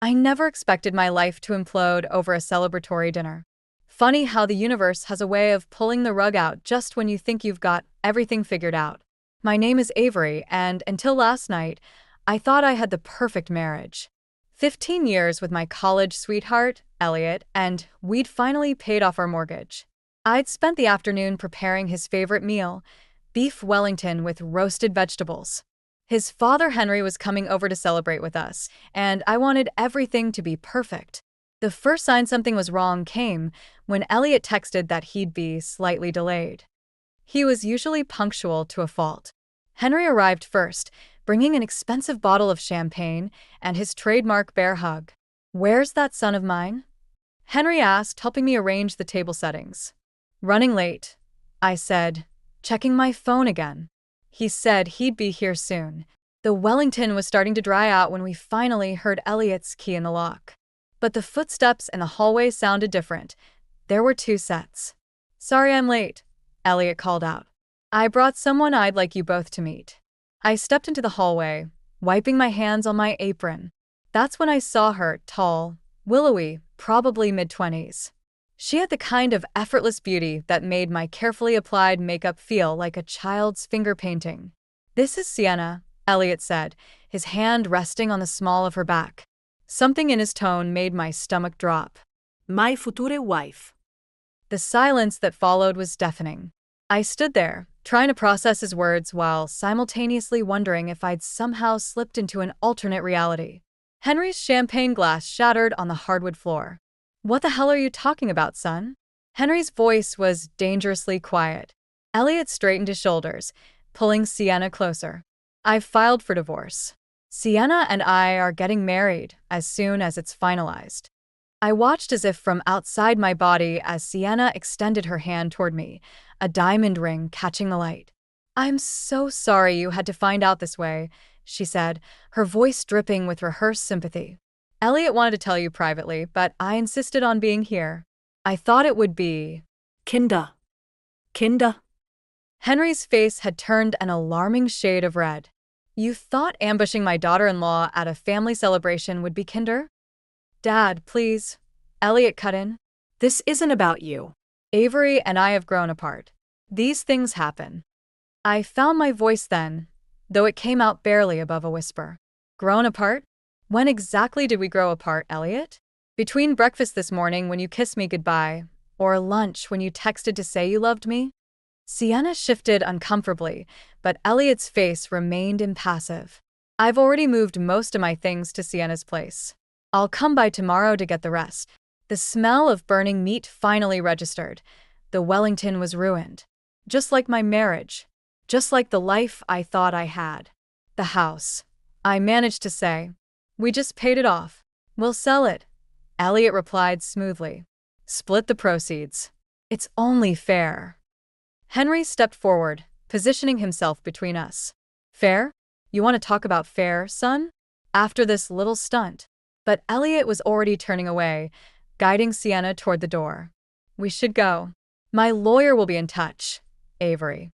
I never expected my life to implode over a celebratory dinner. Funny how the universe has a way of pulling the rug out just when you think you've got everything figured out. My name is Avery, and until last night, I thought I had the perfect marriage. 15 years with my college sweetheart, Elliot, and we'd finally paid off our mortgage. I'd spent the afternoon preparing his favorite meal, beef Wellington with roasted vegetables. His father Henry was coming over to celebrate with us, and I wanted everything to be perfect. The first sign something was wrong came when Elliot texted that he'd be slightly delayed. He was usually punctual to a fault. Henry arrived first, bringing an expensive bottle of champagne and his trademark bear hug. "Where's that son of mine?" Henry asked, helping me arrange the table settings. "Running late," I said, checking my phone again. He said he'd be here soon. The Wellington was starting to dry out when we finally heard Elliot's key in the lock. But the footsteps in the hallway sounded different. There were two sets. "Sorry I'm late," Elliot called out. "I brought someone I'd like you both to meet." I stepped into the hallway, wiping my hands on my apron. That's when I saw her, tall, willowy, probably mid-20s. She had the kind of effortless beauty that made my carefully applied makeup feel like a child's finger painting. "This is Sienna," Elliot said, his hand resting on the small of her back. Something in his tone made my stomach drop. My future wife. The silence that followed was deafening. I stood there, trying to process his words while simultaneously wondering if I'd somehow slipped into an alternate reality. Henry's champagne glass shattered on the hardwood floor. "What the hell are you talking about, son?" Henry's voice was dangerously quiet. Elliot straightened his shoulders, pulling Sienna closer. "I've filed for divorce. Sienna and I are getting married as soon as it's finalized." I watched as if from outside my body as Sienna extended her hand toward me, a diamond ring catching the light. "I'm so sorry you had to find out this way," she said, her voice dripping with rehearsed sympathy. "Elliot wanted to tell you privately, but I insisted on being here. I thought it would be..." Kinder. Kinder. Henry's face had turned an alarming shade of red. "You thought ambushing my daughter-in-law at a family celebration would be kinder?" "Dad, please," Elliot cut in. This isn't about you. "Avery and I have grown apart. These things happen." I found my voice then, though it came out barely above a whisper. "Grown apart? When exactly did we grow apart, Elliot? Between breakfast this morning when you kissed me goodbye, or lunch when you texted to say you loved me?" Sienna shifted uncomfortably, but Elliot's face remained impassive. "I've already moved most of my things to Sienna's place. I'll come by tomorrow to get the rest." The smell of burning meat finally registered. The Wellington was ruined. Just like my marriage. Just like the life I thought I had. "The house," I managed to say. "We just paid it off. We'll sell it," Elliot replied smoothly. "Split the proceeds. It's only fair." Henry stepped forward, positioning himself between us. "Fair? You want to talk about fair, son? After this little stunt?" But Elliot was already turning away, guiding Sienna toward the door. "We should go. My lawyer will be in touch, Avery."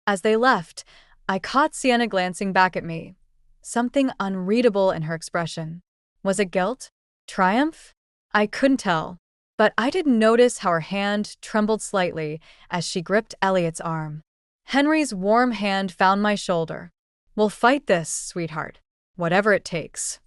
As they left, I caught Sienna glancing back at me. Something unreadable in her expression. Was it guilt? Triumph? I couldn't tell. But I did notice how her hand trembled slightly as she gripped Elliot's arm. Henry's warm hand found my shoulder. "We'll fight this, sweetheart. Whatever it takes."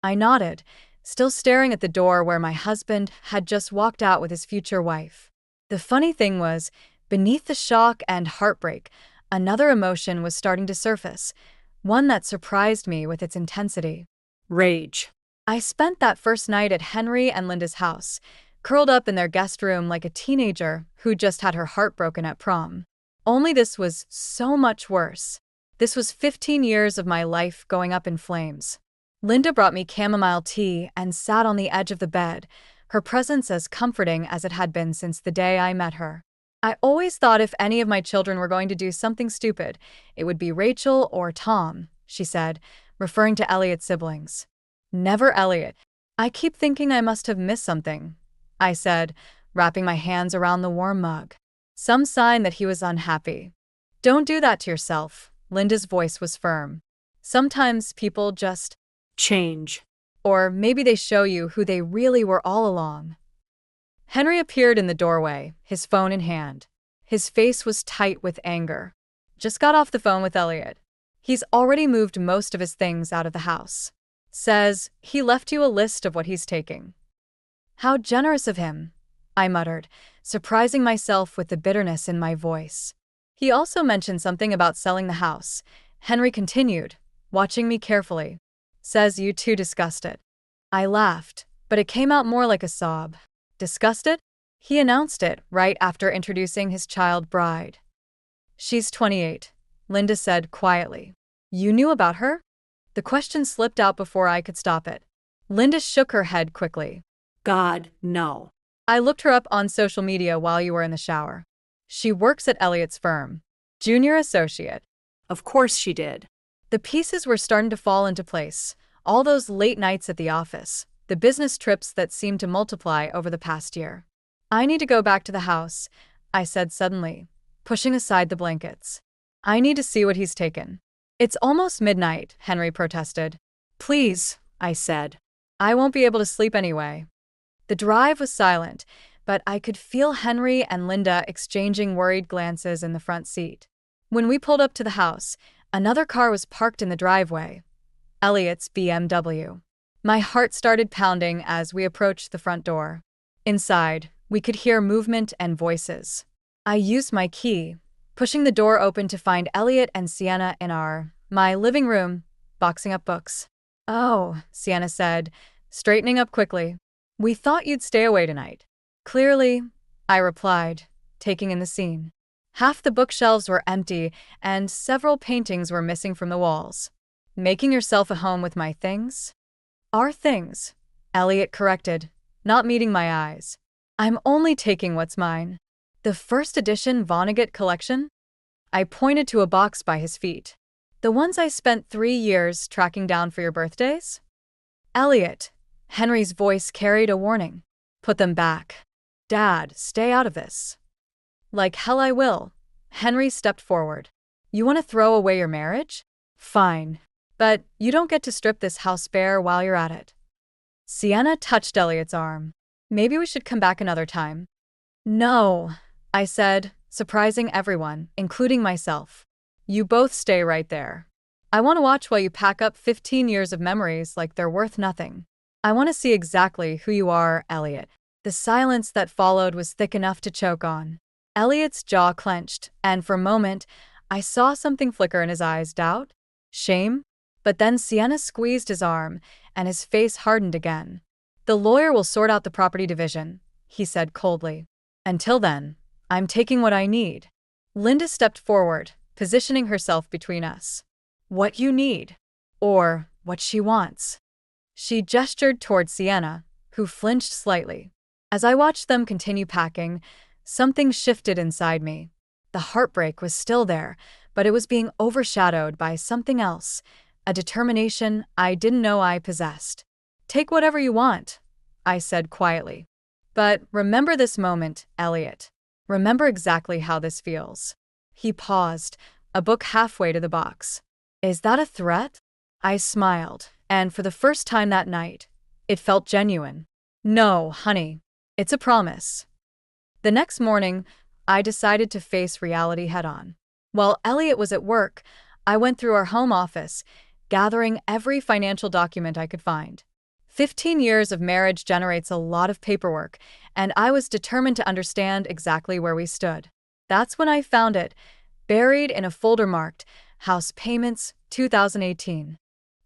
I nodded, still staring at the door where my husband had just walked out with his future wife. The funny thing was, beneath the shock and heartbreak, another emotion was starting to surface, one that surprised me with its intensity. Rage. I spent that first night at Henry and Linda's house, curled up in their guest room like a teenager who just had her heart broken at prom. Only this was so much worse. This was 15 years of my life going up in flames. Linda brought me chamomile tea and sat on the edge of the bed, her presence as comforting as it had been since the day I met her. "I always thought if any of my children were going to do something stupid, it would be Rachel or Tom," she said, referring to Elliot's siblings. "Never Elliot. I keep thinking I must have missed something," I said, wrapping my hands around the warm mug. Some sign that he was unhappy. "Don't do that to yourself," Linda's voice was firm. "Sometimes people just Change. Or maybe they show you who they really were all along. Henry appeared in the doorway, his phone in hand. His face was tight with anger. Just got off the phone with Elliot. He's already moved most of his things out of the house. Says he left you a list of what he's taking. How generous of him, I muttered, surprising myself with the bitterness in my voice. He also mentioned something about selling the house. Henry continued, watching me carefully. Says you two discussed it. I laughed, but it came out more like a sob. Discussed it? He announced it right after introducing his child bride. She's 28, Linda said quietly. You knew about her? The question slipped out before I could stop it. Linda shook her head quickly. God, no. I looked her up on social media while you were in the shower. She works at Elliot's firm. Junior associate. Of course she did. The pieces were starting to fall into place. All those late nights at the office, the business trips that seemed to multiply over the past year. I need to go back to the house, I said suddenly, pushing aside the blankets. I need to see what he's taken. It's almost midnight, Henry protested. Please, I said. I won't be able to sleep anyway. The drive was silent, but I could feel Henry and Linda exchanging worried glances in the front seat. When we pulled up to the house, another car was parked in the driveway. Elliot's BMW. My heart started pounding as we approached the front door. Inside, we could hear movement and voices. I used my key, pushing the door open to find Elliot and Sienna in my living room, boxing up books. Oh, Sienna said, straightening up quickly. We thought you'd stay away tonight. Clearly, I replied, taking in the scene. Half the bookshelves were empty, and several paintings were missing from the walls. Making yourself a home with my things? Our things, Elliot corrected, not meeting my eyes. I'm only taking what's mine. The first edition Vonnegut collection? I pointed to a box by his feet. The ones I spent 3 years tracking down for your birthdays? Elliot, Henry's voice carried a warning. Put them back. Dad, stay out of this. Like hell I will. Henry stepped forward. You want to throw away your marriage? Fine. But you don't get to strip this house bare while you're at it. Sienna touched Elliot's arm. Maybe we should come back another time. No, I said, surprising everyone, including myself. You both stay right there. I want to watch while you pack up 15 years of memories like they're worth nothing. I want to see exactly who you are, Elliot. The silence that followed was thick enough to choke on. Elliot's jaw clenched, and for a moment, I saw something flicker in his eyes. Doubt? Shame? But then Sienna squeezed his arm, and his face hardened again. The lawyer will sort out the property division, he said coldly. Until then, I'm taking what I need. Linda stepped forward, positioning herself between us. What you need. Or what she wants. She gestured toward Sienna, who flinched slightly. As I watched them continue packing, something shifted inside me. The heartbreak was still there, but it was being overshadowed by something else, a determination I didn't know I possessed. Take whatever you want, I said quietly. But remember this moment, Elliot. Remember exactly how this feels. He paused, a book halfway to the box. Is that a threat? I smiled, and for the first time that night, it felt genuine. No, honey, it's a promise. The next morning, I decided to face reality head-on. While Elliot was at work, I went through our home office, gathering every financial document I could find. 15 years of marriage generates a lot of paperwork, and I was determined to understand exactly where we stood. That's when I found it, buried in a folder marked House Payments 2018.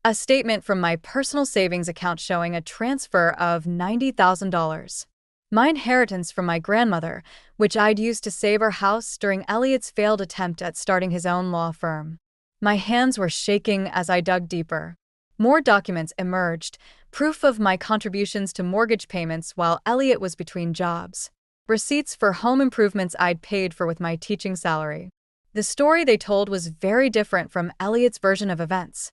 A statement from my personal savings account showing a transfer of $90,000. My inheritance from my grandmother, which I'd used to save our house during Elliot's failed attempt at starting his own law firm. My hands were shaking as I dug deeper. More documents emerged, proof of my contributions to mortgage payments while Elliot was between jobs. Receipts for home improvements I'd paid for with my teaching salary. The story they told was very different from Elliot's version of events.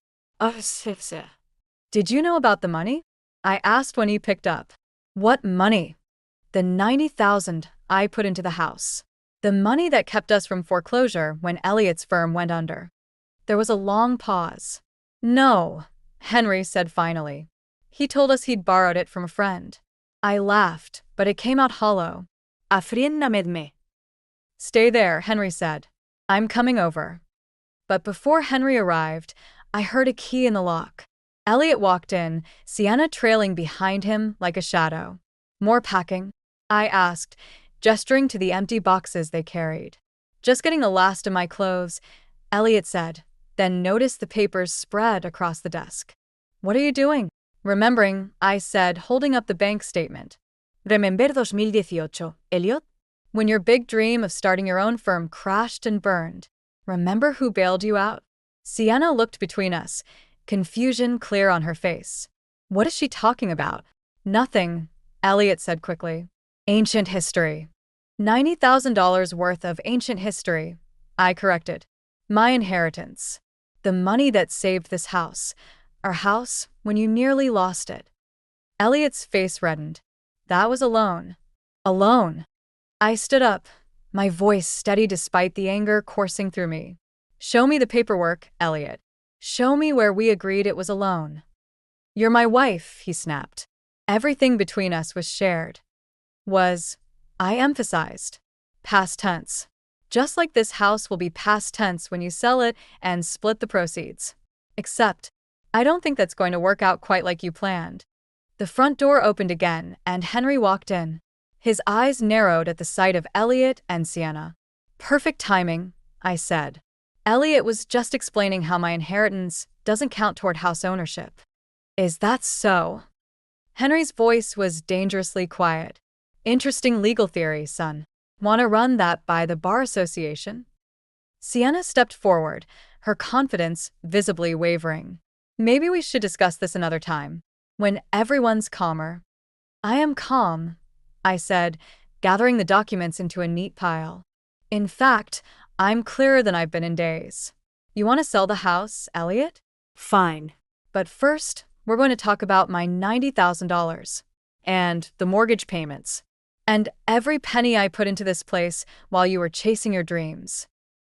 Did you know about the money? I asked when he picked up. What money? The $90,000 I put into the house. The money that kept us from foreclosure when Elliot's firm went under. There was a long pause. No, Henry said finally. He told us he'd borrowed it from a friend. I laughed, but it came out hollow. Αφριένναμαι. Stay there, Henry said. I'm coming over. But before Henry arrived, I heard a key in the lock. Elliot walked in, Sienna trailing behind him like a shadow. More packing? I asked, gesturing to the empty boxes they carried. Just getting the last of my clothes, Elliot said, then noticed the papers spread across the desk. What are you doing? Remembering, I said, holding up the bank statement. Remember 2018, Elliot? When your big dream of starting your own firm crashed and burned, remember who bailed you out? Sienna looked between us, confusion clear on her face. What is she talking about? Nothing, Elliot said quickly. Ancient history. $90,000 worth of ancient history, I corrected. My inheritance. The money that saved this house. Our house when you nearly lost it. Elliot's face reddened. That was a loan. A loan. I stood up, my voice steady despite the anger coursing through me. Show me the paperwork, Elliot. Show me where we agreed it was a loan. You're my wife, he snapped. Everything between us was shared. I emphasized. Past tense. Just like this house will be past tense when you sell it and split the proceeds. Except, I don't think that's going to work out quite like you planned. The front door opened again, and Henry walked in. His eyes narrowed at the sight of Elliot and Sienna. Perfect timing, I said. Elliot was just explaining how my inheritance doesn't count toward house ownership. Is that so? Henry's voice was dangerously quiet. Interesting legal theory, son. Want to run that by the Bar Association? Sienna stepped forward, her confidence visibly wavering. Maybe we should discuss this another time, when everyone's calmer. I am calm, I said, gathering the documents into a neat pile. In fact, I'm clearer than I've been in days. You want to sell the house, Elliot? Fine. But first, we're going to talk about my $90,000 and the mortgage payments and every penny I put into this place while you were chasing your dreams.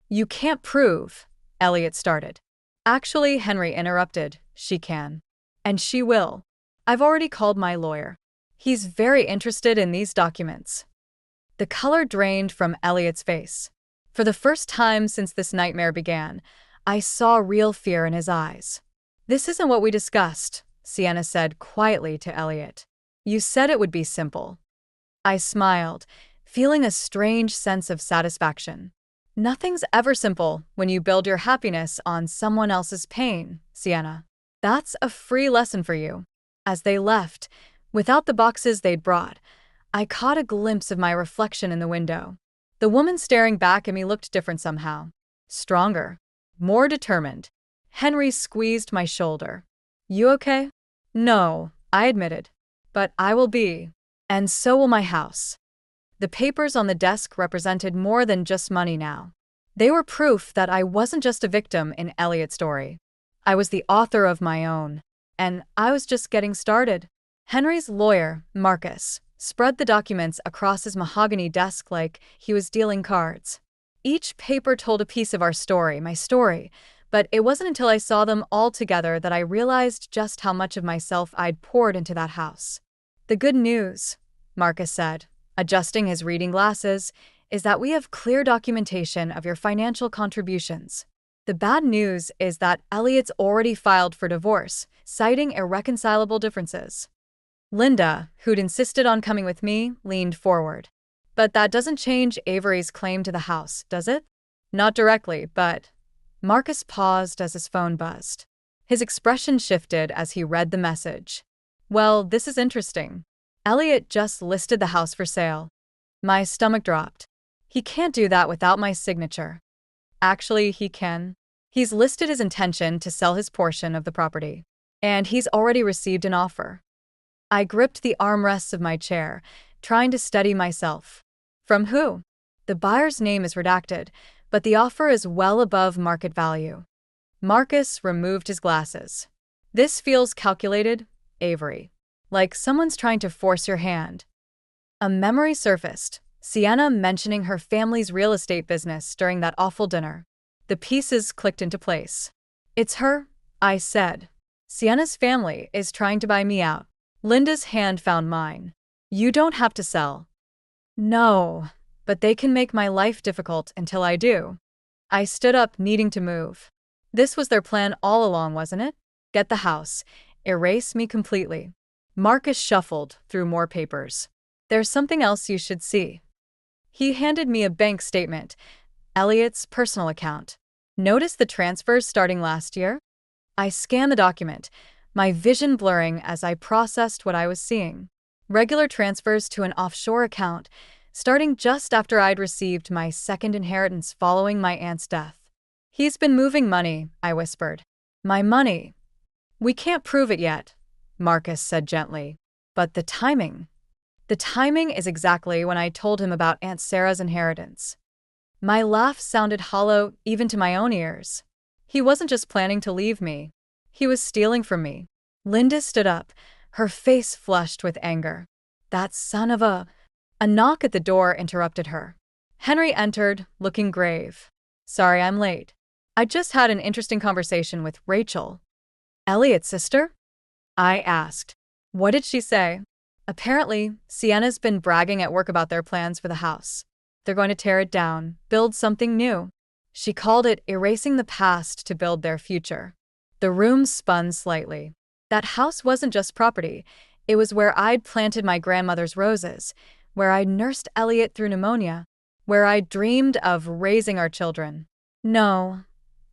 You can't prove, Elliot started. Actually, Henry interrupted, she can. And she will. I've already called my lawyer. He's very interested in these documents. The color drained from Elliot's face. For the first time since this nightmare began, I saw real fear in his eyes. This isn't what we discussed, Sienna said quietly to Elliot. You said it would be simple. I smiled, feeling a strange sense of satisfaction. Nothing's ever simple when you build your happiness on someone else's pain, Sienna. That's a free lesson for you. As they left, without the boxes they'd brought, I caught a glimpse of my reflection in the window. The woman staring back at me looked different somehow. Stronger. More determined. Henry squeezed my shoulder. You okay? No, I admitted. But I will be. And so will my house. The papers on the desk represented more than just money now. They were proof that I wasn't just a victim in Elliot's story. I was the author of my own. And I was just getting started. Henry's lawyer, Marcus, spread the documents across his mahogany desk like he was dealing cards. Each paper told a piece of our story, my story, but it wasn't until I saw them all together that I realized just how much of myself I'd poured into that house. The good news, Marcus said, adjusting his reading glasses, is that we have clear documentation of your financial contributions. The bad news is that Elliot's already filed for divorce, citing irreconcilable differences. Linda, who'd insisted on coming with me, leaned forward. But that doesn't change Avery's claim to the house, does it? Not directly, but… Marcus paused as his phone buzzed. His expression shifted as he read the message. Well, this is interesting. Elliot just listed the house for sale. My stomach dropped. He can't do that without my signature. Actually, he can. He's listed his intention to sell his portion of the property. And he's already received an offer. I gripped the armrests of my chair, trying to steady myself. From who? The buyer's name is redacted, but the offer is well above market value. Marcus removed his glasses. This feels calculated, Avery. Like someone's trying to force your hand. A memory surfaced, Sienna mentioning her family's real estate business during that awful dinner. The pieces clicked into place. It's her, I said. Sienna's family is trying to buy me out. Linda's hand found mine. You don't have to sell. No, but they can make my life difficult until I do. I stood up, needing to move. This was their plan all along, wasn't it? Get the house. Erase me completely. Marcus shuffled through more papers. There's something else you should see. He handed me a bank statement, Elliot's personal account. Notice the transfers starting last year? I scanned the document, my vision blurring as I processed what I was seeing. Regular transfers to an offshore account, starting just after I'd received my second inheritance following my aunt's death. He's been moving money, I whispered. My money. We can't prove it yet, Marcus said gently. But the timing. The timing is exactly when I told him about Aunt Sarah's inheritance. My laugh sounded hollow even to my own ears. He wasn't just planning to leave me. He was stealing from me. Linda stood up, her face flushed with anger. That son of a... A knock at the door interrupted her. Henry entered, looking grave. Sorry I'm late. I just had an interesting conversation with Rachel. Elliot's sister? I asked. What did she say? Apparently, Sienna's been bragging at work about their plans for the house. They're going to tear it down, build something new. She called it erasing the past to build their future. The room spun slightly. That house wasn't just property. It was where I'd planted my grandmother's roses, where I'd nursed Elliot through pneumonia, where I'd dreamed of raising our children. No,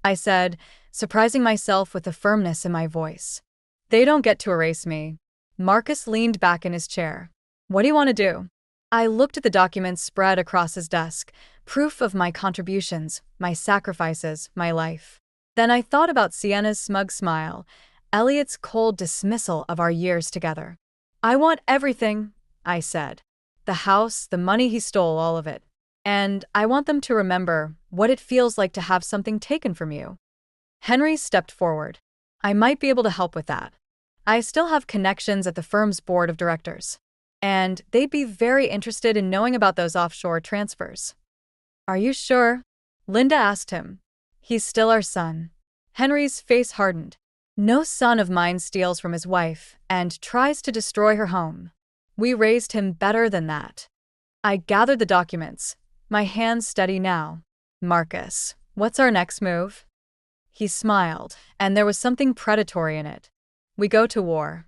I said, surprising myself with the firmness in my voice. They don't get to erase me. Marcus leaned back in his chair. What do you want to do? I looked at the documents spread across his desk, proof of my contributions, my sacrifices, my life. Then I thought about Sienna's smug smile, Elliot's cold dismissal of our years together. I want everything, I said. The house, the money he stole, all of it. And I want them to remember what it feels like to have something taken from you. Henry stepped forward. I might be able to help with that. I still have connections at the firm's board of directors, and they'd be very interested in knowing about those offshore transfers. Are you sure? Linda asked him. He's still our son. Henry's face hardened. No son of mine steals from his wife and tries to destroy her home. We raised him better than that. I gathered the documents, my hands steady now. Marcus, what's our next move? He smiled, and there was something predatory in it. We go to war.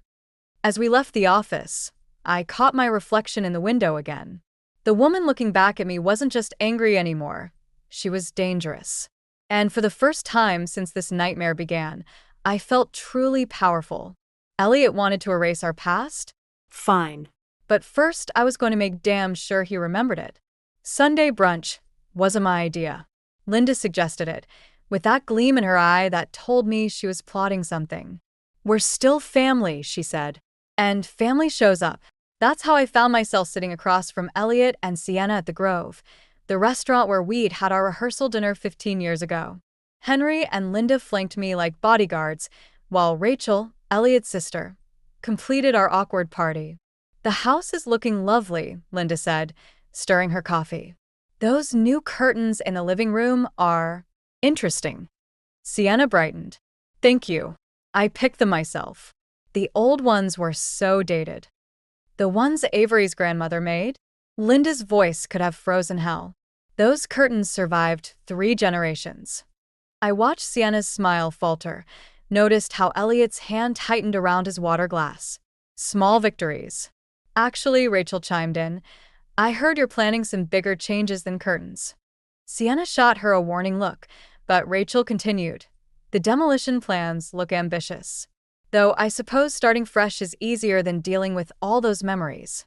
As we left the office, I caught my reflection in the window again. The woman looking back at me wasn't just angry anymore. She was dangerous. And for the first time since this nightmare began, I felt truly powerful. Elliot wanted to erase our past? Fine. But first, I was going to make damn sure he remembered it. Sunday brunch wasn't my idea. Linda suggested it, with that gleam in her eye that told me she was plotting something. We're still family, she said. And family shows up. That's how I found myself sitting across from Elliot and Sienna at the Grove, the restaurant where we'd had our rehearsal dinner 15 years ago. Henry and Linda flanked me like bodyguards, while Rachel, Elliot's sister, completed our awkward party. The house is looking lovely, Linda said, stirring her coffee. Those new curtains in the living room are interesting. Sienna brightened. Thank you. I picked them myself. The old ones were so dated. The ones Avery's grandmother made? Linda's voice could have frozen hell. Those curtains survived 3 generations. I watched Sienna's smile falter, noticed how Elliot's hand tightened around his water glass. Small victories. Actually, Rachel chimed in, I heard you're planning some bigger changes than curtains. Sienna shot her a warning look, but Rachel continued. The demolition plans look ambitious. Though I suppose starting fresh is easier than dealing with all those memories.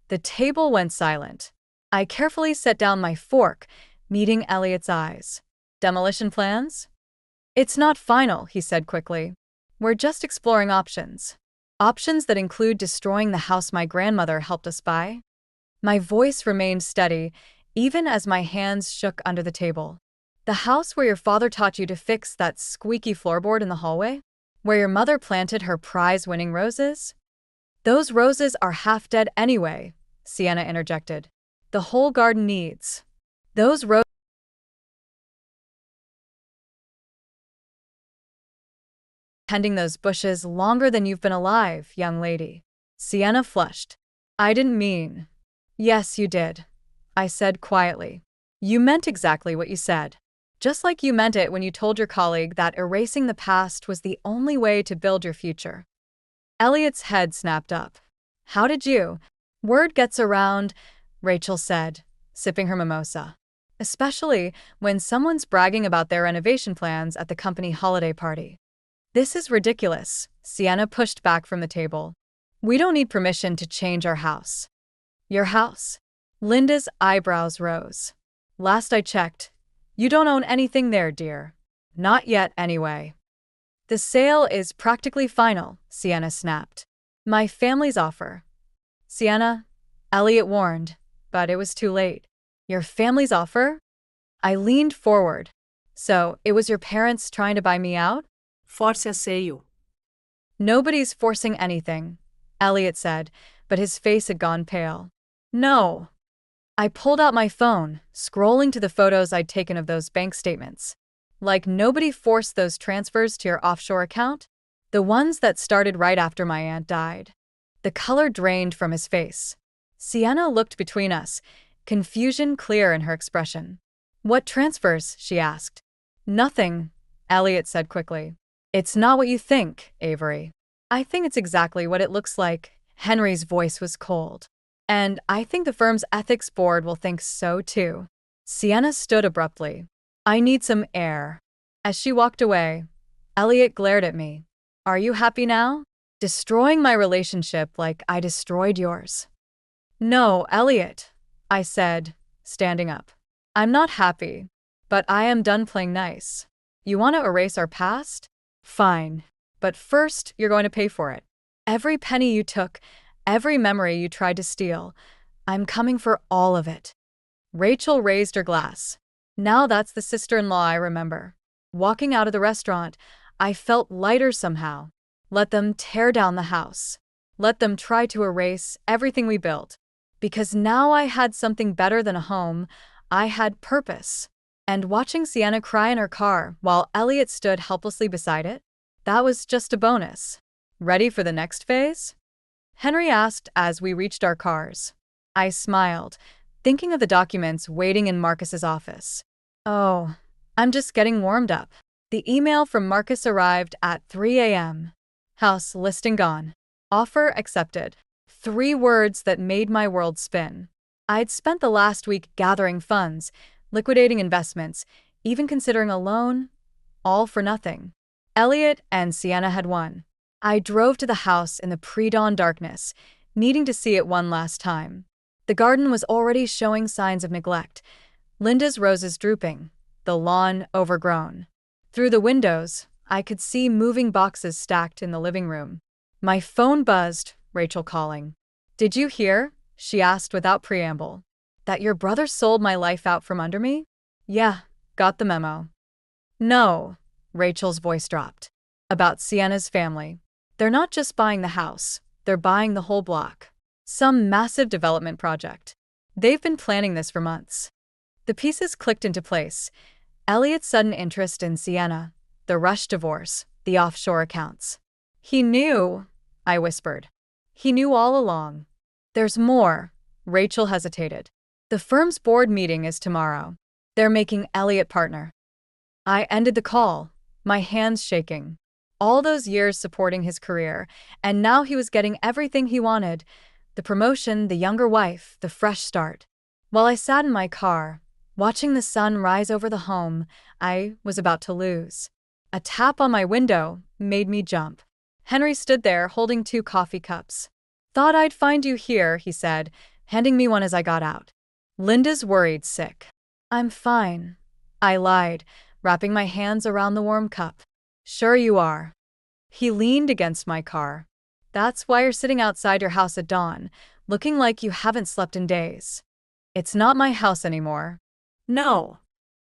The table went silent. I carefully set down my fork, meeting Elliot's eyes. Demolition plans? It's not final, he said quickly. We're just exploring options. Options that include destroying the house my grandmother helped us buy. My voice remained steady, even as my hands shook under the table. The house where your father taught you to fix that squeaky floorboard in the hallway? Where your mother planted her prize-winning roses? Those roses are half dead anyway, Sienna interjected. The whole garden needs those roses. tending those bushes longer than you've been alive, young lady. Sienna flushed. I didn't mean. Yes, you did, I said quietly. You meant exactly what you said. Just like you meant it when you told your colleague that erasing the past was the only way to build your future. Elliot's head snapped up. How did you? Word gets around, Rachel said, sipping her mimosa. Especially when someone's bragging about their renovation plans at the company holiday party. This is ridiculous, Sienna pushed back from the table. We don't need permission to change our house. Your house? Linda's eyebrows rose. Last I checked, you don't own anything there, dear. Not yet, anyway. The sale is practically final, Sienna snapped. My family's offer. Sienna, Elliot warned, but it was too late. Your family's offer? I leaned forward. So, it was your parents trying to buy me out? Forse asseio. Nobody's forcing anything, Elliot said, but his face had gone pale. No. I pulled out my phone, scrolling to the photos I'd taken of those bank statements. Like nobody forced those transfers to your offshore account? The ones that started right after my aunt died. The color drained from his face. Sienna looked between us, confusion clear in her expression. What transfers? She asked. Nothing, Elliot said quickly. It's not what you think, Avery. I think it's exactly what it looks like. Henry's voice was cold. And I think the firm's ethics board will think so too. Sienna stood abruptly. I need some air. As she walked away, Elliot glared at me. Are you happy now? Destroying my relationship like I destroyed yours. No, Elliot, I said, standing up. I'm not happy, but I am done playing nice. You want to erase our past? Fine. But first, you're going to pay for it. Every penny you took, every memory you tried to steal, I'm coming for all of it. Rachel raised her glass. Now that's the sister-in-law I remember. Walking out of the restaurant, I felt lighter somehow. Let them tear down the house. Let them try to erase everything we built. Because now I had something better than a home. I had purpose. And watching Sienna cry in her car while Elliot stood helplessly beside it, that was just a bonus. Ready for the next phase? Henry asked as we reached our cars. I smiled, thinking of the documents waiting in Marcus's office. Oh, I'm just getting warmed up. The email from Marcus arrived at 3 a.m. House listing gone. Offer accepted. 3 words that made my world spin. I'd spent the last week gathering funds, liquidating investments, even considering a loan, all for nothing. Elliot and Sienna had won. I drove to the house in the pre-dawn darkness, needing to see it one last time. The garden was already showing signs of neglect. Linda's roses drooping, the lawn overgrown. Through the windows, I could see moving boxes stacked in the living room. My phone buzzed, Rachel calling. Did you hear? She asked without preamble. That your brother sold my life out from under me? Yeah, got the memo. No, Rachel's voice dropped. About Sienna's family. They're not just buying the house, they're buying the whole block. Some massive development project. They've been planning this for months. The pieces clicked into place. Elliot's sudden interest in Sienna, the rushed divorce, the offshore accounts. He knew, I whispered. He knew all along. There's more, Rachel hesitated. The firm's board meeting is tomorrow. They're making Elliot partner. I ended the call, my hands shaking. All those years supporting his career, and now he was getting everything he wanted. The promotion, the younger wife, the fresh start. While I sat in my car, watching the sun rise over the home, I was about to lose. A tap on my window made me jump. Henry stood there holding 2 coffee cups. Thought I'd find you here, he said, handing me one as I got out. Linda's worried sick. I'm fine, I lied, wrapping my hands around the warm cup. Sure you are. He leaned against my car. That's why you're sitting outside your house at dawn, looking like you haven't slept in days. It's not my house anymore. No.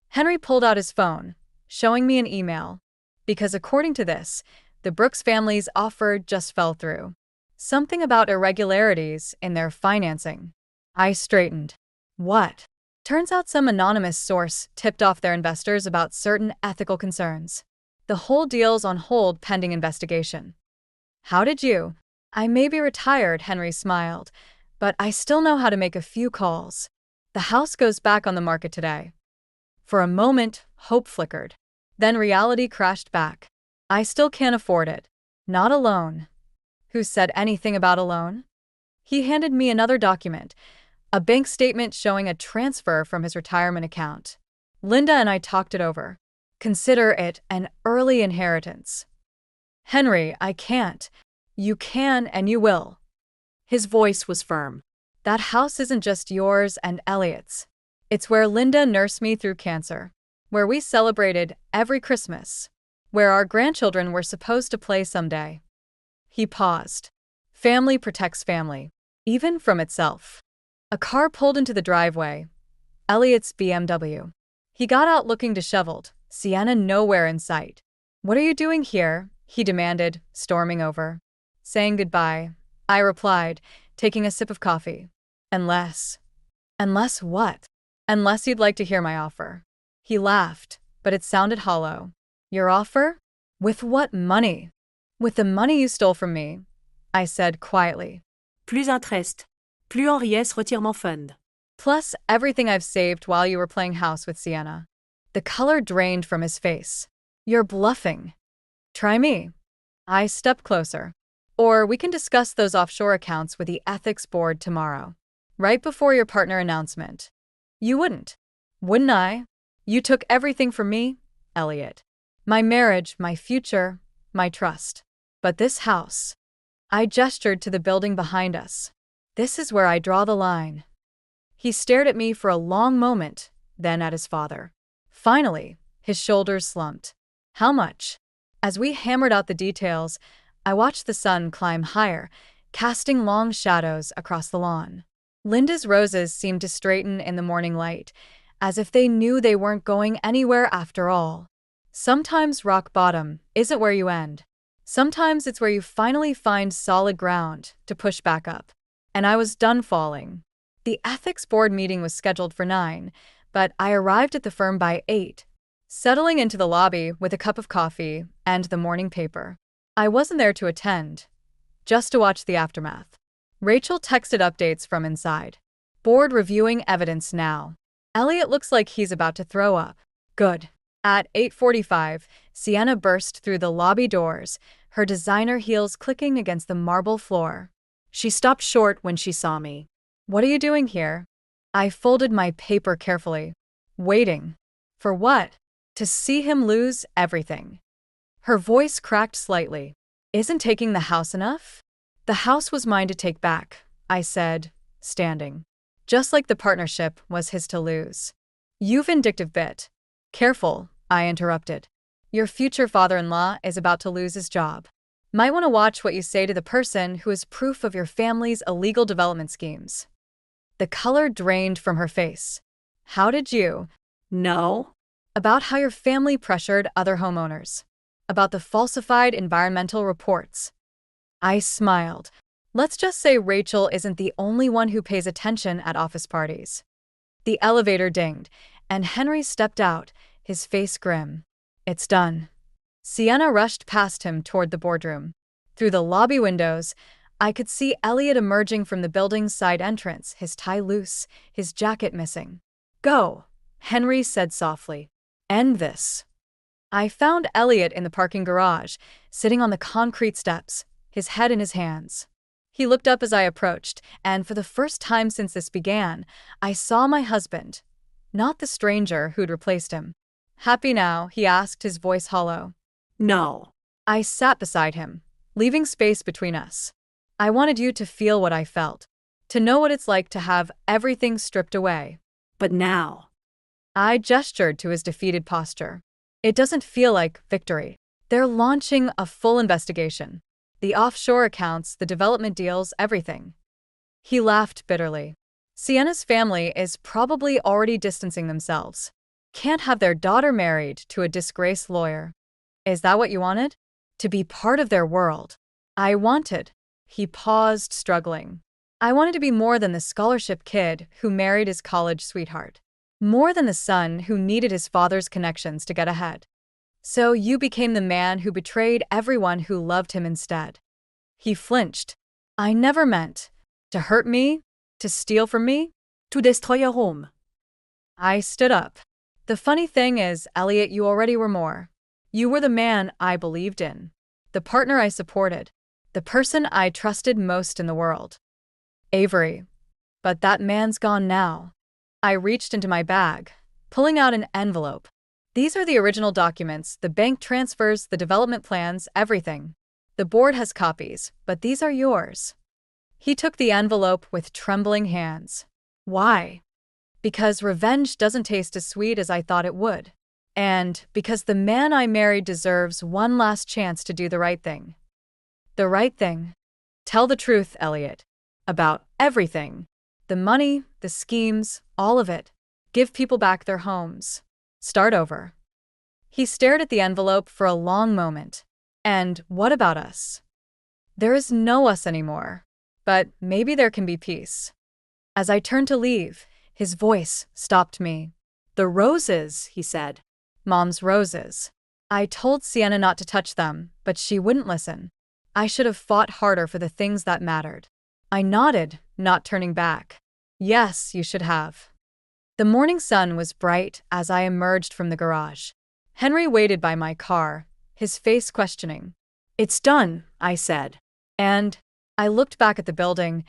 Henry pulled out his phone, showing me an email. Because according to this, the Brooks family's offer just fell through. Something about irregularities in their financing. I straightened. What? Turns out some anonymous source tipped off their investors about certain ethical concerns. The whole deal's on hold pending investigation. How did you? I may be retired, Henry smiled, but I still know how to make a few calls. The house goes back on the market today. For a moment, hope flickered. Then reality crashed back. I still can't afford it. Not alone. Who said anything about alone? He handed me another document, a bank statement showing a transfer from his retirement account. Linda and I talked it over. Consider it an early inheritance. Henry, I can't. You can and you will. His voice was firm. That house isn't just yours and Elliot's. It's where Linda nursed me through cancer, where we celebrated every Christmas, where our grandchildren were supposed to play someday. He paused. Family protects family, even from itself. A car pulled into the driveway. Elliot's BMW. He got out looking disheveled, Sienna nowhere in sight. What are you doing here? He demanded, storming over. Saying goodbye, I replied, taking a sip of coffee. Unless. Unless what? Unless you'd like to hear my offer. He laughed, but it sounded hollow. Your offer? With what money? With the money you stole from me, I said quietly. Plus interest. Plus Henriette's retirement fund. Plus everything I've saved while you were playing house with Sienna. The color drained from his face. You're bluffing. Try me. I stepped closer. Or we can discuss those offshore accounts with the ethics board tomorrow, right before your partner announcement. You wouldn't. Wouldn't I? You took everything from me, Elliot. My marriage, my future, my trust. But this house. I gestured to the building behind us. This is where I draw the line. He stared at me for a long moment, then at his father. Finally, his shoulders slumped. How much? As we hammered out the details, I watched the sun climb higher, casting long shadows across the lawn. Linda's roses seemed to straighten in the morning light, as if they knew they weren't going anywhere after all. Sometimes rock bottom isn't where you end. Sometimes it's where you finally find solid ground to push back up. And I was done falling. The ethics board meeting was scheduled for 9, but I arrived at the firm by 8, settling into the lobby with a cup of coffee and the morning paper. I wasn't there to attend, just to watch the aftermath. Rachel texted updates from inside. Board reviewing evidence now. Elliot looks like he's about to throw up. Good. At 8:45, Sienna burst through the lobby doors, her designer heels clicking against the marble floor. She stopped short when she saw me. What are you doing here? I folded my paper carefully. Waiting. For what? To see him lose everything. Her voice cracked slightly. Isn't taking the house enough? The house was mine to take back, I said, standing. Just like the partnership was his to lose. You vindictive bit. Careful, I interrupted. Your future father-in-law is about to lose his job. Might want to watch what you say to the person who is proof of your family's illegal development schemes. The color drained from her face. How did you? No. About how your family pressured other homeowners. About the falsified environmental reports. I smiled. Let's just say Rachel isn't the only one who pays attention at office parties. The elevator dinged, and Henry stepped out, his face grim. It's done. Sienna rushed past him toward the boardroom. Through the lobby windows, I could see Elliot emerging from the building's side entrance, his tie loose, his jacket missing. Go, Henry said softly. End this. I found Elliot in the parking garage, sitting on the concrete steps, his head in his hands. He looked up as I approached, and for the first time since this began, I saw my husband, not the stranger who'd replaced him. Happy now? He asked, his voice hollow. No. I sat beside him, leaving space between us. I wanted you to feel what I felt, to know what it's like to have everything stripped away. But now. I gestured to his defeated posture. It doesn't feel like victory. They're launching a full investigation. The offshore accounts, the development deals, everything. He laughed bitterly. Sienna's family is probably already distancing themselves. Can't have their daughter married to a disgraced lawyer. Is that what you wanted? To be part of their world. I wanted. He paused, struggling. I wanted to be more than the scholarship kid who married his college sweetheart. More than the son who needed his father's connections to get ahead. So you became the man who betrayed everyone who loved him instead. He flinched. I never meant to hurt me, to steal from me. To destroy your home. I stood up. The funny thing is, Elliot, you already were more. You were the man I believed in, the partner I supported, the person I trusted most in the world. Avery. But that man's gone now. I reached into my bag, pulling out an envelope. These are the original documents, the bank transfers, the development plans, everything. The board has copies, but these are yours. He took the envelope with trembling hands. Why? Because revenge doesn't taste as sweet as I thought it would. And because the man I married deserves one last chance to do the right thing. The right thing. Tell the truth, Elliot. About everything. The money, the schemes, all of it. Give people back their homes. Start over. He stared at the envelope for a long moment. And what about us? There is no us anymore. But maybe there can be peace. As I turned to leave, his voice stopped me. The roses, he said. Mom's roses. I told Sienna not to touch them, but she wouldn't listen. I should have fought harder for the things that mattered. I nodded, not turning back. Yes, you should have. The morning sun was bright as I emerged from the garage. Henry waited by my car, his face questioning. It's done, I said. And I looked back at the building,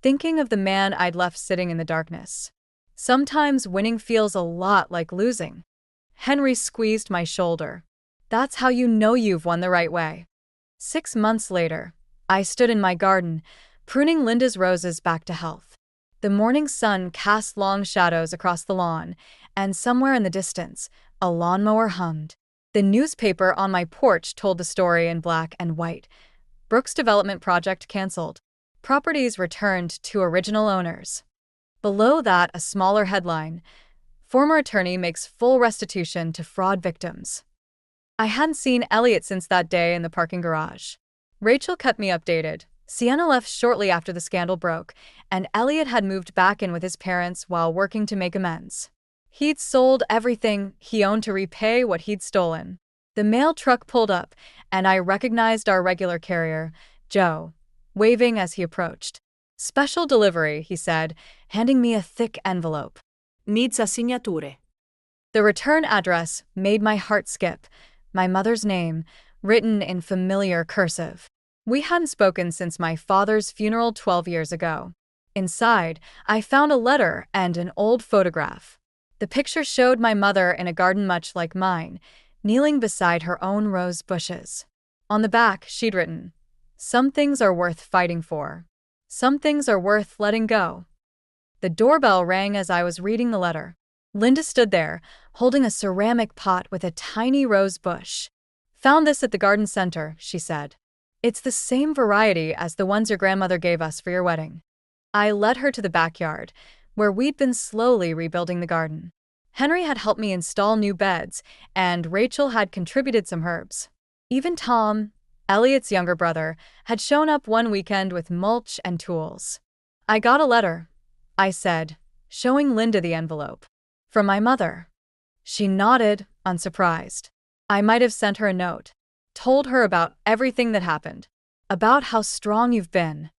thinking of the man I'd left sitting in the darkness. Sometimes winning feels a lot like losing. Henry squeezed my shoulder. That's how you know you've won the right way. 6 months later, I stood in my garden, pruning Linda's roses back to health. The morning sun cast long shadows across the lawn, and somewhere in the distance, a lawnmower hummed. The newspaper on my porch told the story in black and white. Brooks' development project canceled. Properties returned to original owners. Below that, a smaller headline. Former attorney makes full restitution to fraud victims. I hadn't seen Elliot since that day in the parking garage. Rachel kept me updated. Sienna left shortly after the scandal broke, and Elliot had moved back in with his parents while working to make amends. He'd sold everything he owned to repay what he'd stolen. The mail truck pulled up, and I recognized our regular carrier, Joe, waving as he approached. Special delivery, he said, handing me a thick envelope. Needs a signature. The return address made my heart skip. My mother's name, written in familiar cursive. We hadn't spoken since my father's funeral 12 years ago. Inside, I found a letter and an old photograph. The picture showed my mother in a garden much like mine, kneeling beside her own rose bushes. On the back, she'd written, "Some things are worth fighting for. Some things are worth letting go." The doorbell rang as I was reading the letter. Linda stood there, holding a ceramic pot with a tiny rose bush. "Found this at the garden center," she said. "It's the same variety as the ones your grandmother gave us for your wedding." I led her to the backyard, where we'd been slowly rebuilding the garden. Henry had helped me install new beds, and Rachel had contributed some herbs. Even Tom, Elliot's younger brother, had shown up one weekend with mulch and tools. "I got a letter," I said, showing Linda the envelope. "From my mother." She nodded, unsurprised. I might have sent her a note. Told her about everything that happened. About how strong you've been.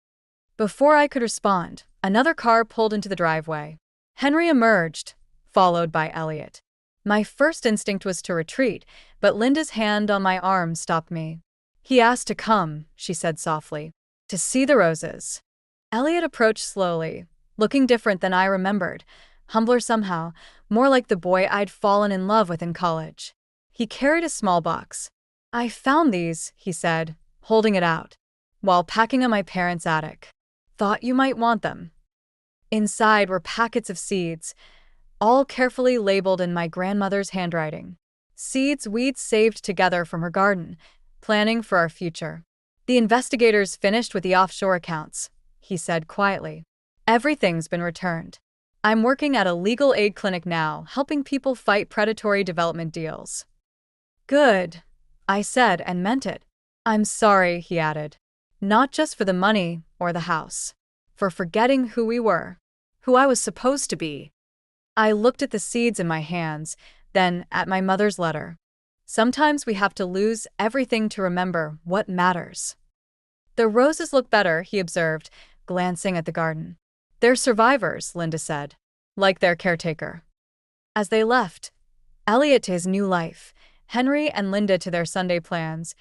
Before I could respond, another car pulled into the driveway. Henry emerged, followed by Elliot. My first instinct was to retreat, but Linda's hand on my arm stopped me. "He asked to come," she said softly, "to see the roses." Elliot approached slowly, looking different than I remembered, humbler somehow, more like the boy I'd fallen in love with in college. He carried a small box. "I found these," he said, holding it out, "while packing in my parents' attic. Thought you might want them." Inside were packets of seeds, all carefully labeled in my grandmother's handwriting. Seeds we'd saved together from her garden, planning for our future. "The investigators finished with the offshore accounts," he said quietly. "Everything's been returned. I'm working at a legal aid clinic now, helping people fight predatory development deals." "Good," I said and meant it. "I'm sorry," he added. "Not just for the money or the house. For forgetting who we were. Who I was supposed to be." I looked at the seeds in my hands, then at my mother's letter. Sometimes we have to lose everything to remember what matters. The roses look better, he observed, glancing at the garden. They're survivors, Linda said, like their caretaker. As they left, Elliot to his new life, Henry and Linda to their Sunday plans,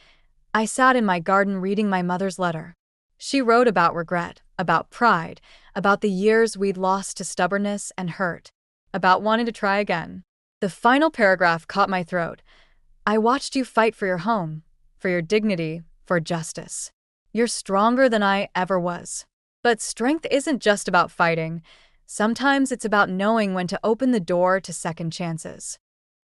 I sat in my garden reading my mother's letter. She wrote about regret, about pride, about the years we'd lost to stubbornness and hurt, about wanting to try again. The final paragraph caught my throat. I watched you fight for your home, for your dignity, for justice. You're stronger than I ever was. But strength isn't just about fighting. Sometimes it's about knowing when to open the door to second chances.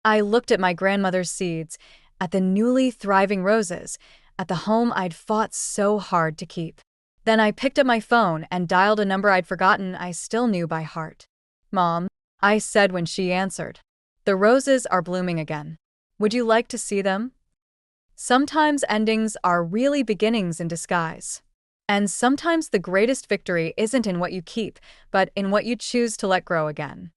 I looked at my grandmother's seeds, at the newly thriving roses, at the home I'd fought so hard to keep. Then I picked up my phone and dialed a number I'd forgotten I still knew by heart. Mom, I said when she answered. The roses are blooming again. Would you like to see them? Sometimes endings are really beginnings in disguise. And sometimes the greatest victory isn't in what you keep, but in what you choose to let grow again.